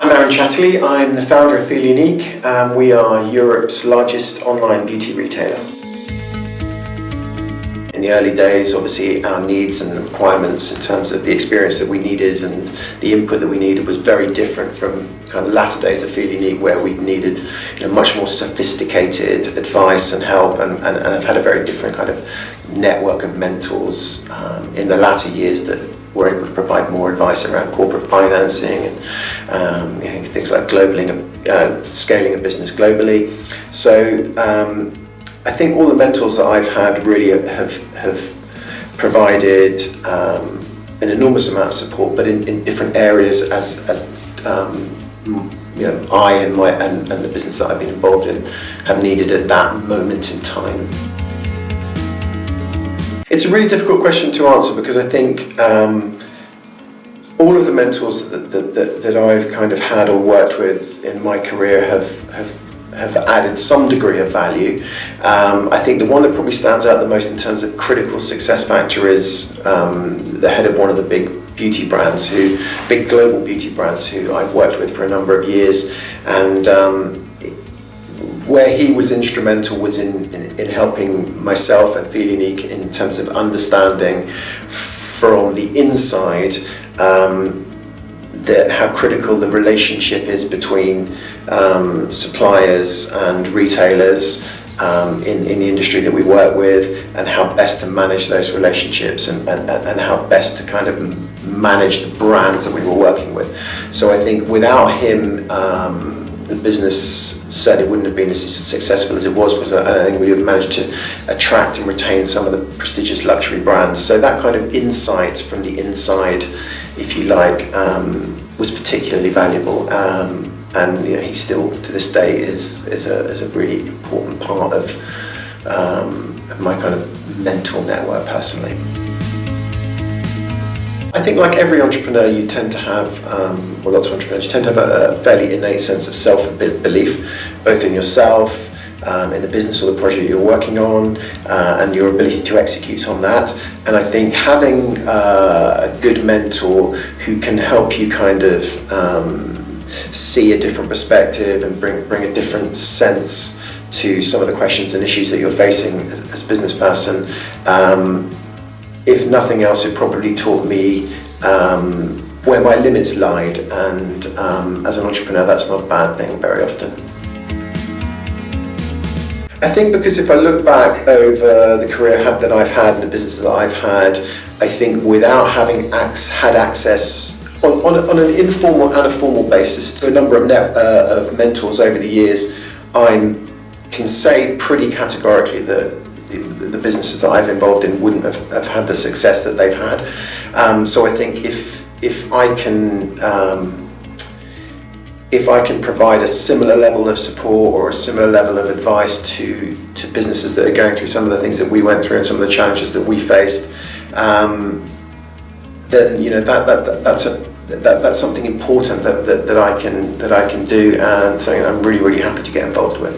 I'm Aaron Chatterley. I'm the founder of Feelunique. We are Europe's largest online beauty retailer. In the early days, obviously, our needs and requirements in terms of the experience that we needed and the input that we needed was very different from kind of latter days of Feelunique, where we needed much more sophisticated advice and help, and have had a very different kind of network of mentors in the latter years that were able to provide more advice around corporate financing and things like scaling a business globally. So I think all the mentors that I've had really have provided an enormous amount of support, but in different areas as I and the business that I've been involved in have needed at that moment in time. It's a really difficult question to answer, because I think all of the mentors that I've kind of had or worked with in my career have added some degree of value. I think the one that probably stands out the most in terms of critical success factor is the head of one of the big global beauty brands who I've worked with for a number of years, and where he was instrumental was in helping myself and Feelunique in terms of understanding from the inside how critical the relationship is between suppliers and retailers in the industry that we work with, and how best to manage those relationships and how best to kind of manage the brands that we were working with. So I think without him, the business certainly wouldn't have been as successful as it was, because I don't think we would have managed to attract and retain some of the prestigious luxury brands. So that kind of insight from the inside, if you like, was particularly valuable, and he still to this day is a really important part of my kind of mentor network personally. I think, like every entrepreneur, you tend to have, lots of entrepreneurs, you tend to have a fairly innate sense of self-belief, both in yourself, in the business or the project you're working on, and your ability to execute on that. And I think having a good mentor who can help you kind of see a different perspective and bring a different sense to some of the questions and issues that you're facing as a business person, if nothing else, it probably taught me where my limits lied, and as an entrepreneur, that's not a bad thing very often. I think because if I look back over the career that I've had and the businesses that I've had, I think without having had access on an informal and a formal basis to a number of mentors over the years, I can say pretty categorically that the businesses that I've involved in wouldn't have had the success that they've had. So I think if I can provide a similar level of support or a similar level of advice to businesses that are going through some of the things that we went through and some of the challenges that we faced, then that's something important that I can do, and something I'm really happy to get involved with.